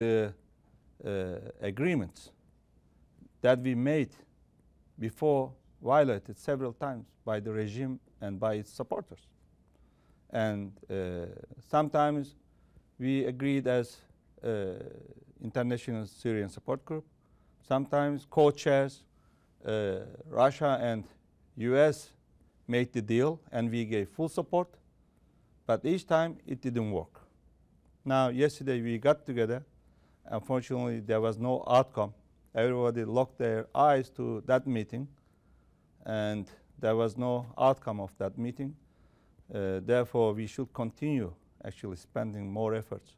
The agreements that we made before violated several times by the regime and by its supporters. And sometimes we agreed as International Syrian Support Group. Sometimes co-chairs, Russia and US made the deal and we gave full support. But each time it didn't work. Now, yesterday we got together. Unfortunately, there was no outcome. Everybody locked their eyes to that meeting, and there was no outcome of that meeting. Therefore, we should continue actually spending more efforts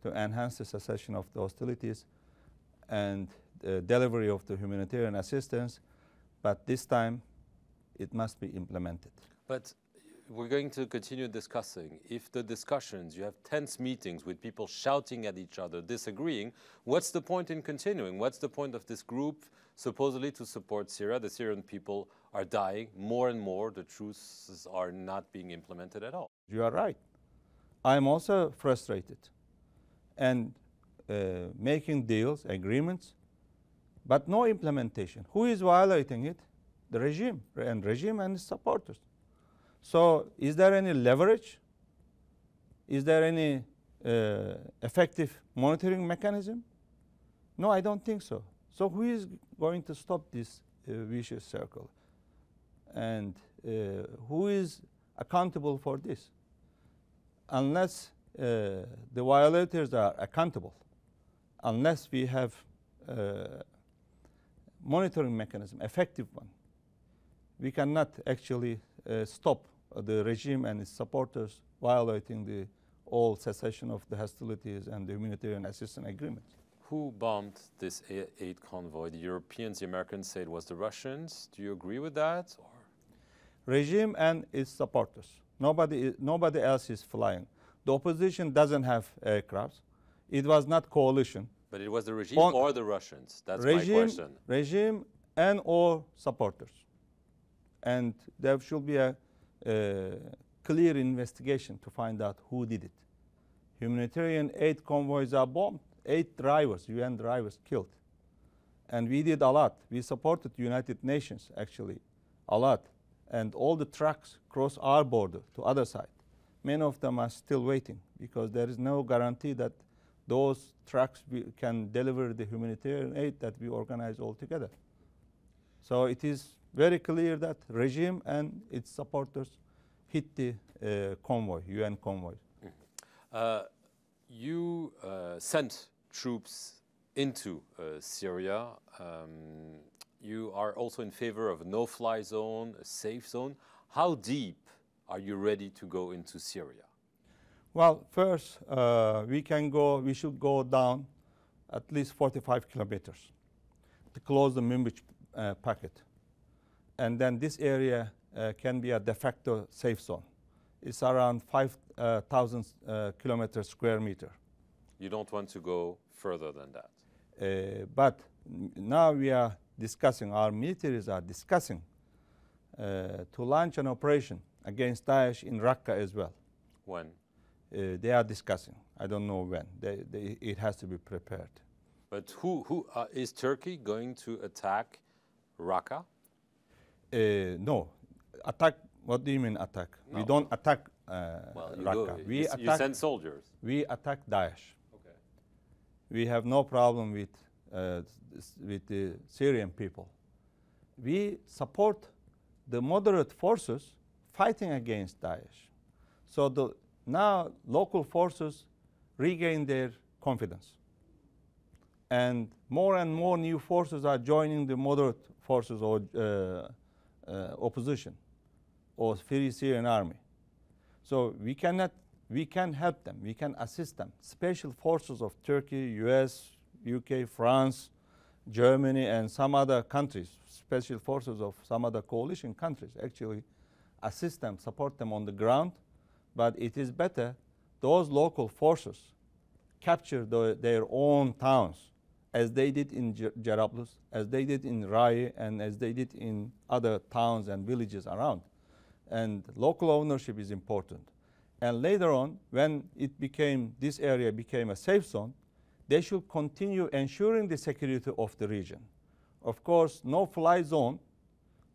to enhance the cessation of the hostilities and the delivery of the humanitarian assistance, but this time it must be implemented. But we're going to continue discussing. If the discussions, you have tense meetings with people shouting at each other, disagreeing, what's the point in continuing? What's the point of this group supposedly to support Syria? The Syrian people are dying more and more. The truces are not being implemented at all. You are right. I'm also frustrated and making deals, agreements, but no implementation. Who is violating it? The regime and its supporters. So is there any leverage? Is there any effective monitoring mechanism? No, I don't think so. So who is going to stop this vicious circle? And who is accountable for this? Unless the violators are accountable, unless we have monitoring mechanism, effective one, we cannot actually stop the regime and its supporters violating the all cessation of the hostilities and the humanitarian assistance agreements. Who bombed this aid convoy? The Europeans, the Americans say it was the Russians. Do you agree with that? Or? Regime and its supporters. Nobody else is flying. The opposition doesn't have aircrafts. It was not coalition. But it was the regime or the Russians? That's my question. Regime and or supporters. And there should be a clear investigation to find out who did it. Humanitarian aid convoys are bombed. 8 drivers, UN drivers, killed. And we did a lot. We supported the United Nations, actually, a lot. And all the trucks cross our border to other side. Many of them are still waiting because there is no guarantee that those trucks can deliver the humanitarian aid that we organize all together. So it is very clear that regime and its supporters hit the convoy, UN convoy. You sent troops into Syria. You are also in favor of a no-fly zone, a safe zone. How deep are you ready to go into Syria? Well, first, we should go down at least 45 kilometers to close the Minbij pocket. And then this area can be a de facto safe zone. It's around 5,000 kilometers square meter. You don't want to go further than that? But now we are discussing, our militaries are discussing to launch an operation against Daesh in Raqqa as well. When? They are discussing. I don't know when. It has to be prepared. But who is Turkey going to attack Raqqa? No. Attack, what do you mean attack? No. We don't attack Raqqa. You send soldiers. We attack Daesh. Okay. We have no problem with the Syrian people. We support the moderate forces fighting against Daesh. So now local forces regain their confidence. And more new forces are joining the moderate forces or opposition or Free Syrian Army. So we can help them, we can assist them. Special forces of Turkey, US, UK, France, Germany, and some other countries, special forces of some other coalition countries actually assist them, support them on the ground. But it is better those local forces capture their own towns, as they did in Jarablus, as they did in Rai, and as they did in other towns and villages around. And local ownership is important. And later on, when this area became a safe zone, they should continue ensuring the security of the region. Of course, no-fly zone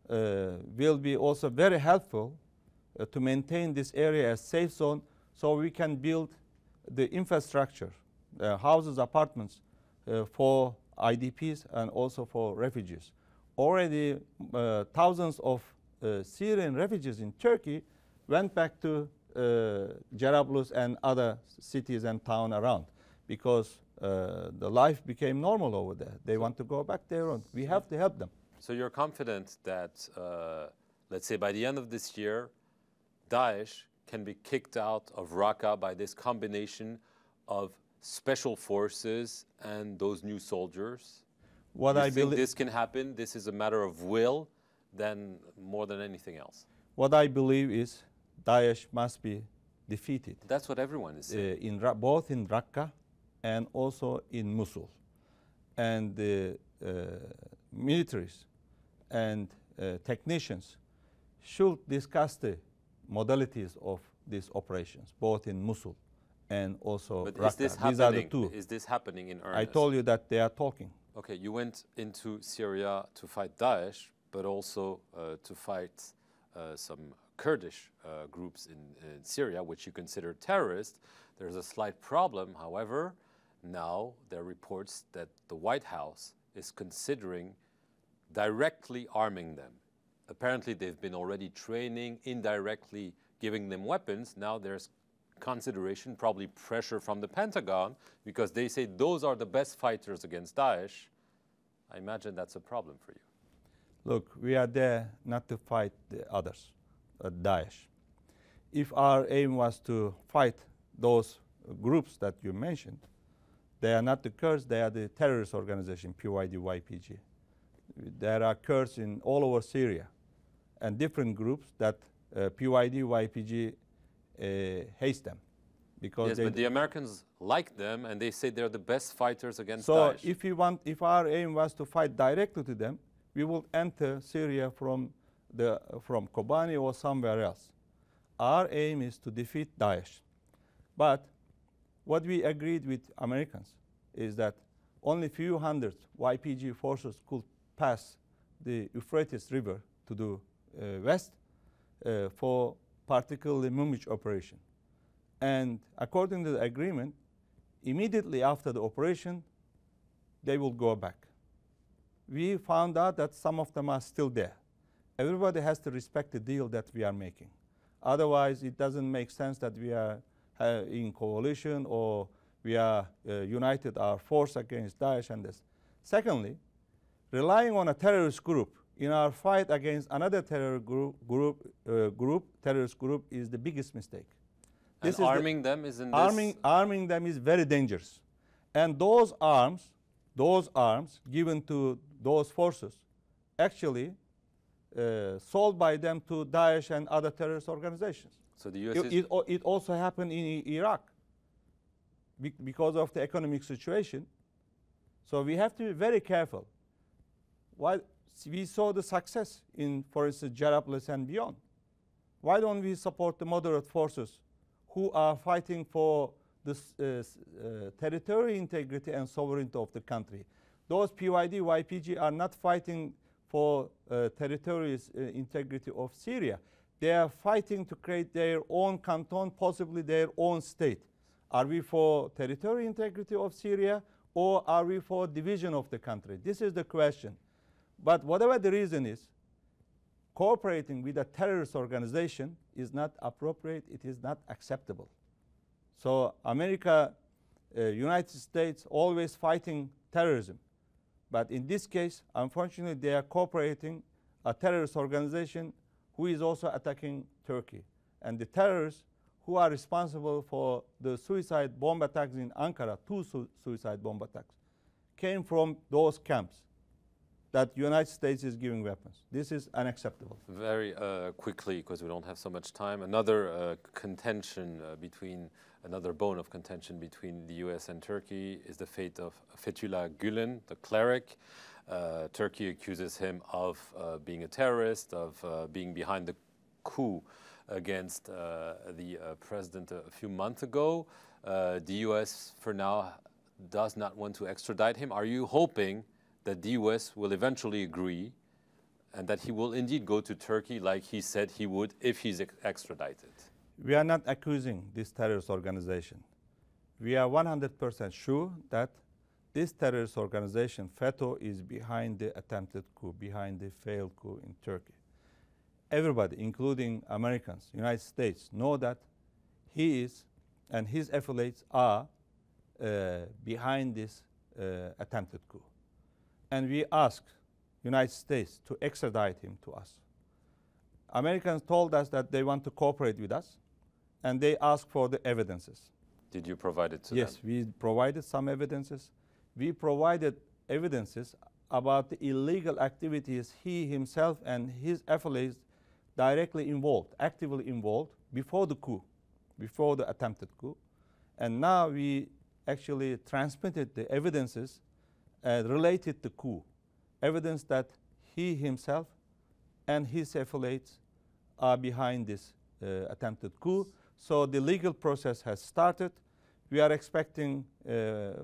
will be also very helpful to maintain this area as safe zone, so we can build the infrastructure, houses, apartments for IDPs and also for refugees. Already thousands of Syrian refugees in Turkey went back to Jarablus and other cities and towns around, because the life became normal over there. They want to go back there, and we have to help them. So you're confident that, let's say by the end of this year, Daesh can be kicked out of Raqqa by this combination of special forces and those new soldiers? What I think believe this can happen? This is a matter of will, than more than anything else. What I believe is Daesh must be defeated. That's what everyone is saying. Both in Raqqa and also in Mosul. And the militaries and technicians should discuss the modalities of these operations, both in Mosul and also But Raqqa. is this These are the two. Is this happening in earnest? I told you that they are talking. Okay, you went into Syria to fight Daesh, but also to fight some Kurdish groups in Syria, which you consider terrorists. There's a slight problem, however. Now there are reports that the White House is considering directly arming them. Apparently they've been already training, indirectly giving them weapons. Now there's consideration, probably pressure from the Pentagon, because they say those are the best fighters against Daesh. I imagine that's a problem for you. Look, we are there not to fight the others, Daesh. If our aim was to fight those groups that you mentioned, they are not the Kurds, they are the terrorist organization, PYD, YPG. There are Kurds in all over Syria and different groups that PYD, YPG hates them. Because yes, but the Americans like them and they say they're the best fighters against Daesh. So if our aim was to fight directly to them, we will enter Syria from Kobani or somewhere else. Our aim is to defeat Daesh. But what we agreed with Americans is that only few hundred YPG forces could pass the Euphrates River to the west for particularly Mumich operation. And according to the agreement, immediately after the operation, they will go back. We found out that some of them are still there. Everybody has to respect the deal that we are making. Otherwise, it doesn't make sense that we are in coalition or we are united our force against Daesh and this. Secondly, relying on a terrorist group in our fight against another terrorist group is the biggest mistake. And arming them is in this? Arming them is very dangerous. And those arms given to those forces actually sold by them to Daesh and other terrorist organizations. So the US it also happened in Iraq because of the economic situation. So we have to be very careful. Why we saw the success in, for instance, Jarablus and beyond. Why don't we support the moderate forces who are fighting for the territorial integrity and sovereignty of the country? Those PYD, YPG are not fighting for territorial integrity of Syria. They are fighting to create their own canton, possibly their own state. Are we for territorial integrity of Syria, or are we for division of the country? This is the question. But whatever the reason is, cooperating with a terrorist organization is not appropriate, it is not acceptable. So America, United States, always fighting terrorism. But in this case, unfortunately, they are cooperating a terrorist organization who is also attacking Turkey. And the terrorists who are responsible for the suicide bomb attacks in Ankara, two suicide bomb attacks, came from those camps that the United States is giving weapons. This is unacceptable. Very quickly, because we don't have so much time, another contention another bone of contention between the US and Turkey is the fate of Fethullah Gülen, the cleric. Turkey accuses him of being a terrorist, of being behind the coup against the president a few months ago. The US, for now, does not want to extradite him. Are you hoping that the US will eventually agree and that he will indeed go to Turkey like he said he would if he's extradited? We are not accusing this terrorist organization. We are 100% sure that this terrorist organization, FETÖ, is behind the attempted coup, behind the failed coup in Turkey. Everybody, including Americans, United States, know that he is and his affiliates are behind this attempted coup. And we ask United States to extradite him to us. Americans told us that they want to cooperate with us, and they asked for the evidences. Did you provide it to them? Yes, we provided some evidences. We provided evidences about the illegal activities he himself and his affiliates directly involved, actively involved before the coup, before the attempted coup. And now we actually transmitted the evidences related to coup, evidence that he himself and his affiliates are behind this attempted coup. So the legal process has started. We are expecting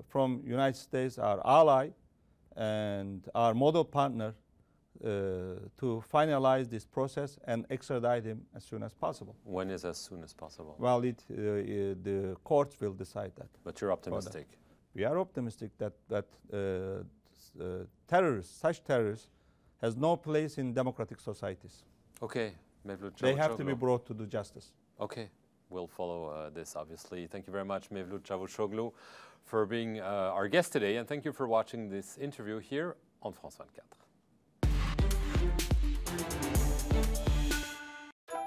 from United States, our ally and our model partner, to finalize this process and extradite him as soon as possible. When is as soon as possible? Well, the courts will decide that. But you're optimistic? We are optimistic that terrorists, such terrorists, has no place in democratic societies. Okay, Mevlut Cavusoglu. They have to be brought to the justice. Okay, we'll follow this, obviously. Thank you very much, Mevlut Cavusoglu, for being our guest today, and thank you for watching this interview here on France 24.